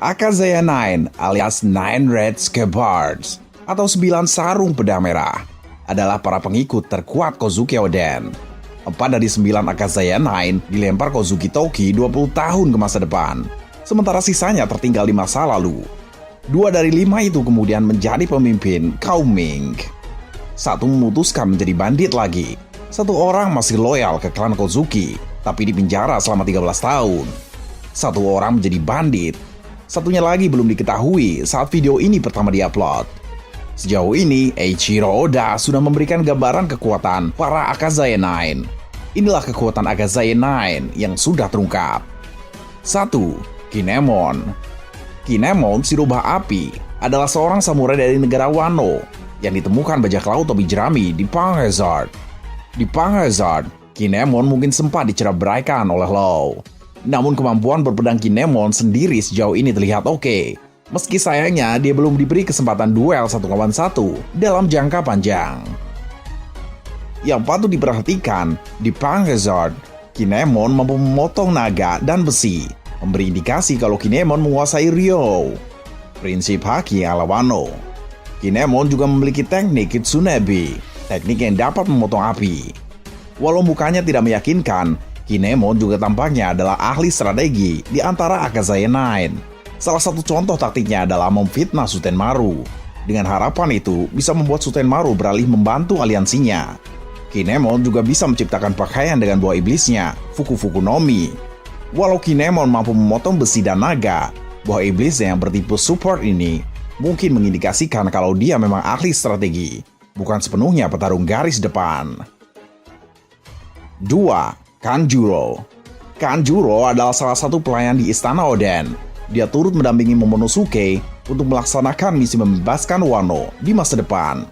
Akazaya 9 alias Nine Red Scabbers atau 9 sarung pedang merah adalah para pengikut terkuat Kozuki Oden. 4 dari 9 Akazaya 9 dilempar Kozuki Toki 20 tahun ke masa depan, sementara sisanya tertinggal di masa lalu. 2 dari 5 itu kemudian menjadi pemimpin kaum Ming. 1 memutuskan menjadi bandit lagi. 1 orang masih loyal ke klan Kozuki, tapi dipenjara selama 13 tahun. 1 orang menjadi bandit. Satunya lagi belum diketahui saat video ini pertama diupload. Sejauh ini, Eiichiro Oda sudah memberikan gambaran kekuatan para Akazaya 9. Inilah kekuatan Akazaya 9 yang sudah terungkap. 1. Kinemon. Kinemon, si rubah api, adalah seorang samurai dari negara Wano yang ditemukan bajak laut topi jerami di Pang Hazard. Di Pang Hazard, Kinemon mungkin sempat dicerai-beraikan oleh Law. Namun kemampuan berpedang Kinemon sendiri sejauh ini terlihat oke. Meski sayangnya dia belum diberi kesempatan duel 1 lawan 1 dalam jangka panjang. Yang patut diperhatikan, di Pang Hazard, Kinemon mampu memotong naga dan besi, memberi indikasi kalau Kinemon menguasai Ryo, prinsip haki ala Wano. Kinemon juga memiliki teknik Kitsunebi, teknik yang dapat memotong api. Walau mukanya tidak meyakinkan, Kinemon juga tampaknya adalah ahli strategi di antara Akazaya 9. Salah satu contoh taktiknya adalah memfitnah Sutenmaru. Dengan harapan itu bisa membuat Sutenmaru beralih membantu aliansinya. Kinemon juga bisa menciptakan pakaian dengan buah iblisnya, Fuku-Fuku no Mi. Walau Kinemon mampu memotong besi dan naga, buah iblisnya yang bertipe support ini mungkin mengindikasikan kalau dia memang ahli strategi, bukan sepenuhnya petarung garis depan. 2. Kanjuro. Kanjuro adalah salah satu pelayan di Istana Oden. Dia turut mendampingi Momonosuke untuk melaksanakan misi membebaskan Wano di masa depan.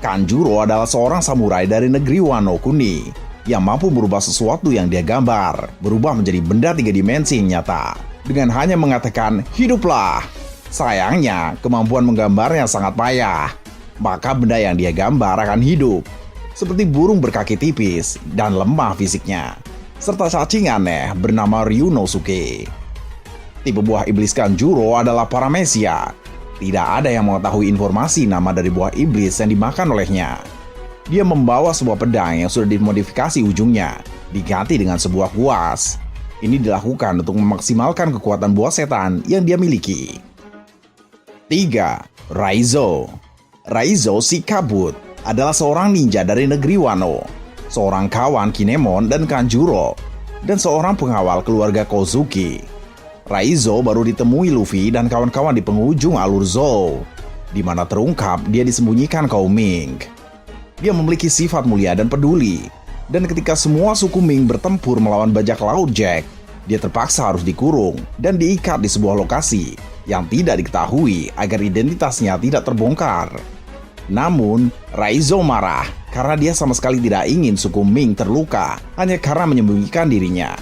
Kanjuro adalah seorang samurai dari negeri Wano Kuni yang mampu merubah sesuatu yang dia gambar, berubah menjadi benda 3 dimensi yang nyata, dengan hanya mengatakan, "Hiduplah!" Sayangnya, kemampuan menggambarnya sangat payah, maka benda yang dia gambar akan hidup, seperti burung berkaki tipis dan lemah fisiknya, serta cacing aneh bernama Ryunosuke. Tipe buah iblis Kanjuro adalah Paramecia. Tidak ada yang mengetahui informasi nama dari buah iblis yang dimakan olehnya. Dia membawa sebuah pedang yang sudah dimodifikasi ujungnya, diganti dengan sebuah kuas. Ini dilakukan untuk memaksimalkan kekuatan buah setan yang dia miliki. 3. Raizo. Raizo si kabut adalah seorang ninja dari negeri Wano, seorang kawan Kinemon dan Kanjuro, dan seorang pengawal keluarga Kozuki. Raizo baru ditemui Luffy dan kawan-kawan di penghujung alur Zou, di mana terungkap dia disembunyikan kaum Ming. Dia memiliki sifat mulia dan peduli, dan ketika semua suku Ming bertempur melawan bajak laut Jack, dia terpaksa harus dikurung dan diikat di sebuah lokasi yang tidak diketahui agar identitasnya tidak terbongkar. Namun, Raizo marah karena dia sama sekali tidak ingin suku Ming terluka hanya karena menyembunyikan dirinya.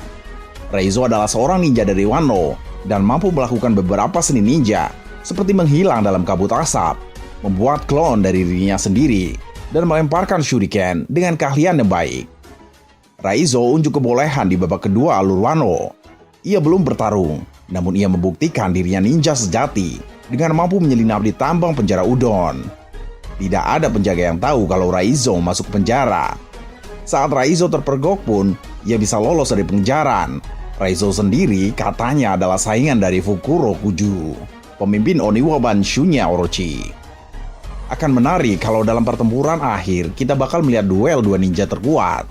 Raizo adalah seorang ninja dari Wano dan mampu melakukan beberapa seni ninja seperti menghilang dalam kabut asap, membuat klon dari dirinya sendiri, dan melemparkan shuriken dengan keahlian yang baik. Raizo unjuk kebolehan di babak kedua alur Wano. Ia belum bertarung, namun ia membuktikan dirinya ninja sejati dengan mampu menyelinap di tambang penjara Udon. Tidak ada penjaga yang tahu kalau Raizo masuk penjara. Saat Raizo terpergok pun, ia bisa lolos dari penjaran. Raizo sendiri katanya adalah saingan dari Fukuro Kuju, pemimpin Oniwa Banshunya Orochi. Akan menarik kalau dalam pertempuran akhir kita bakal melihat duel 2 ninja terkuat.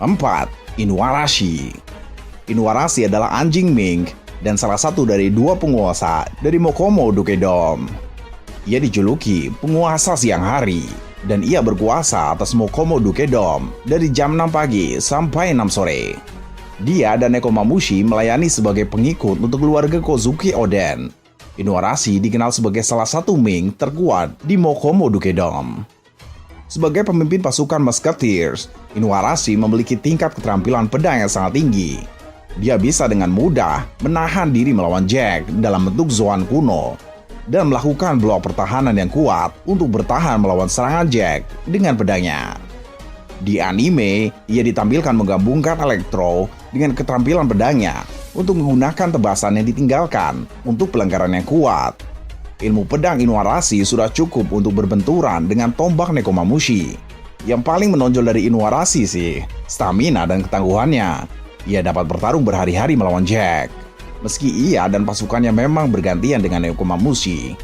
4. Inuarashi. Inuarashi adalah anjing Ming dan salah satu dari 2 penguasa dari Mokomo Dukedom. Ia dijuluki penguasa siang hari, dan ia berkuasa atas Mokomo Dukedom dari jam 6 pagi sampai 6 sore. Dia dan Nekomamushi melayani sebagai pengikut untuk keluarga Kozuki Oden. Inuarashi dikenal sebagai salah satu Ming terkuat di Mokomo Dukedom. Sebagai pemimpin pasukan Musketeers, Inuarashi memiliki tingkat keterampilan pedang yang sangat tinggi. Dia bisa dengan mudah menahan diri melawan Jack dalam bentuk Zoan kuno dan melakukan blok pertahanan yang kuat untuk bertahan melawan serangan Jack dengan pedangnya. Di anime, ia ditampilkan menggabungkan Elektro dengan keterampilan pedangnya untuk menggunakan tebasan yang ditinggalkan untuk pelanggaran yang kuat. Ilmu pedang Inuarashi sudah cukup untuk berbenturan dengan tombak Nekomamushi. Yang paling menonjol dari Inuarashi sih, stamina dan ketangguhannya. Ia dapat bertarung berhari-hari melawan Jack. Meski ia dan pasukannya memang bergantian dengan Nekomamushi.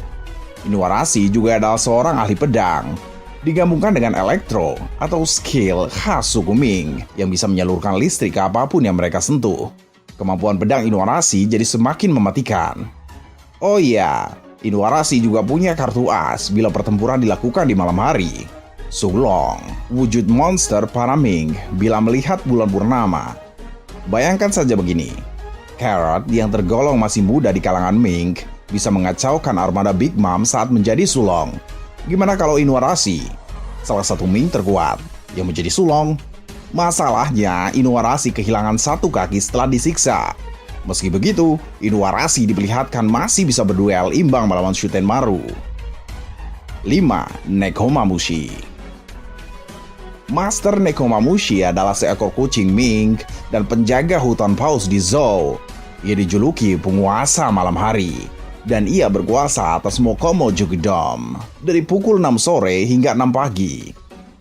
Inuarashi juga adalah seorang ahli pedang. Digabungkan dengan elektro atau skill khas suku Ming yang bisa menyalurkan listrik ke apapun yang mereka sentuh. Kemampuan pedang Inuarashi jadi semakin mematikan. Oh iya, Inuarashi juga punya kartu as bila pertempuran dilakukan di malam hari. Sulong, wujud monster para Ming bila melihat bulan purnama. Bayangkan saja begini, Carrot yang tergolong masih muda di kalangan Ming bisa mengacaukan armada Big Mom saat menjadi Sulong. Gimana kalau Inuarashi, salah satu Ming terkuat, yang menjadi Sulong? Masalahnya, Inuarashi kehilangan satu kaki setelah disiksa. Meski begitu, Inuarashi diperlihatkan masih bisa berduel imbang melawan Shutenmaru. 5. Nekomamushi. Master Nekomamushi adalah seekor kucing Ming dan penjaga hutan paus di Zou. Ia dijuluki penguasa malam hari, dan ia berkuasa atas Mokomo Jugdom dari pukul 6 sore hingga 6 pagi.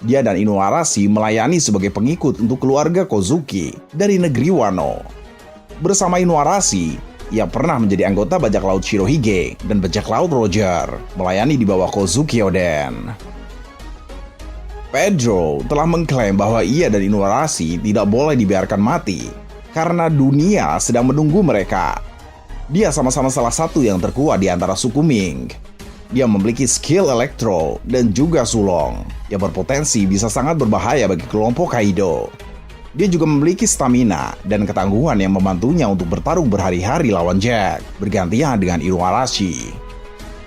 Dia dan Inuarashi melayani sebagai pengikut untuk keluarga Kozuki dari negeri Wano. Bersama Inuarashi, ia pernah menjadi anggota bajak laut Shirohige dan bajak laut Roger, melayani di bawah Kozuki Oden. Pedro telah mengklaim bahwa ia dan Inuarashi tidak boleh dibiarkan mati karena dunia sedang menunggu mereka. Dia sama-sama salah satu yang terkuat di antara suku Ming. Dia memiliki skill elektro dan juga sulong yang berpotensi bisa sangat berbahaya bagi kelompok Kaido. Dia juga memiliki stamina dan ketangguhan yang membantunya untuk bertarung berhari-hari lawan Jack, bergantian dengan Inuarashi.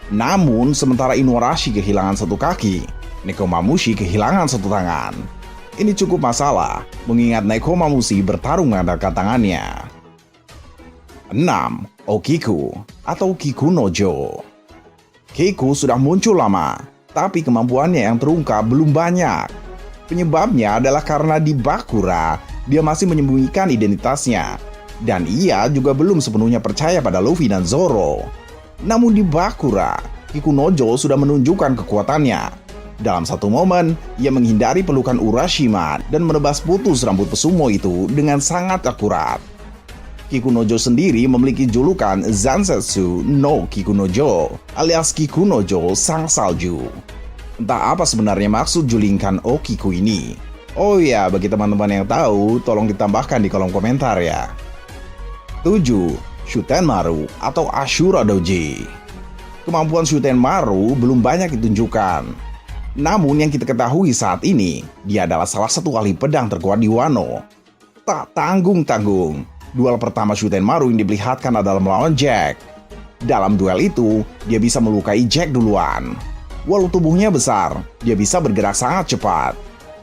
Namun, sementara Inuarashi kehilangan satu kaki, Nekomamushi kehilangan satu tangan. Ini cukup masalah, mengingat Nekomamushi bertarung mengandalkan tangannya. 6. Okiku atau Kikunojo. Kiku sudah muncul lama, tapi kemampuannya yang terungkap belum banyak. Penyebabnya adalah karena di Bakura, dia masih menyembunyikan identitasnya. Dan ia juga belum sepenuhnya percaya pada Luffy dan Zoro. Namun di Bakura, Kikunojo sudah menunjukkan kekuatannya. Dalam satu momen, ia menghindari pelukan Urashima dan menebas putus rambut pesumo itu dengan sangat akurat. Kikunojo sendiri memiliki julukan Zansetsu no Kikunojo alias Kikunojo Sang Salju. Entah apa sebenarnya maksud julingkan Okiku ini. Oh ya, bagi teman-teman yang tahu, tolong ditambahkan di kolom komentar ya. 7. Shutenmaru atau Ashura Doji. Kemampuan Shutenmaru belum banyak ditunjukkan. Namun yang kita ketahui saat ini, dia adalah salah satu ahli pedang terkuat di Wano. Tak tanggung-tanggung, duel pertama Shutenmaru yang diperlihatkan adalah melawan Jack. Dalam duel itu, dia bisa melukai Jack duluan. Walau tubuhnya besar, dia bisa bergerak sangat cepat.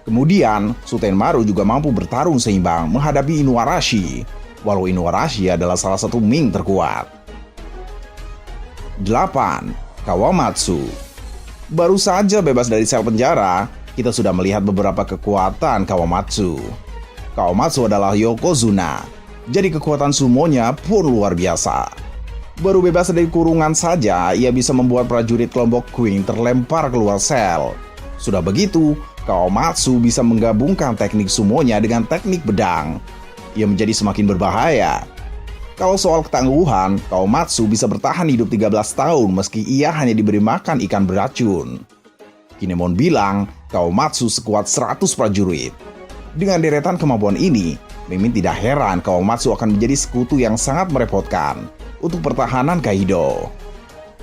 Kemudian, Shutenmaru juga mampu bertarung seimbang menghadapi Inuarashi, walau Inuarashi adalah salah satu Ming terkuat. 8. Kawamatsu. Baru saja bebas dari sel penjara, kita sudah melihat beberapa kekuatan Kawamatsu. Kawamatsu adalah Yokozuna, jadi kekuatan sumonya pun luar biasa. Baru bebas dari kurungan saja, ia bisa membuat prajurit kelompok Queen terlempar keluar sel. Sudah begitu, Kawamatsu bisa menggabungkan teknik sumonya dengan teknik bedang. Ia menjadi semakin berbahaya. Kalau soal ketangguhan, Kawamatsu bisa bertahan hidup 13 tahun meski ia hanya diberi makan ikan beracun. Kinemon bilang, Kawamatsu sekuat 100 prajurit. Dengan deretan kemampuan ini, Mimin tidak heran Kawamatsu akan menjadi sekutu yang sangat merepotkan untuk pertahanan Kaido.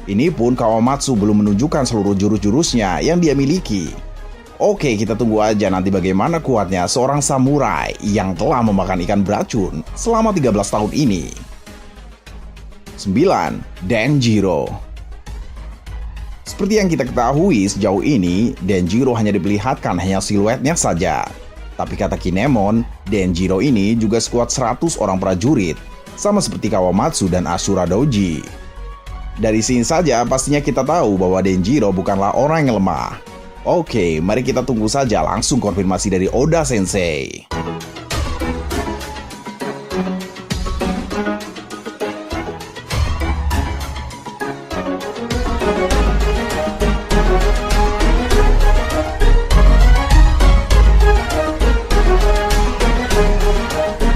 Ini pun Kawamatsu belum menunjukkan seluruh jurus-jurusnya yang dia miliki. Oke, kita tunggu aja nanti bagaimana kuatnya seorang samurai yang telah memakan ikan beracun selama 13 tahun ini. 9. Denjiro. Seperti yang kita ketahui sejauh ini, Denjiro hanya diperlihatkan hanya siluetnya saja. Tapi kata Kinemon, Denjiro ini juga sekuat 100 orang prajurit, sama seperti Kawamatsu dan Ashura Doji. Dari sini saja pastinya kita tahu bahwa Denjiro bukanlah orang yang lemah. Oke, mari kita tunggu saja langsung konfirmasi dari Oda Sensei. Oden.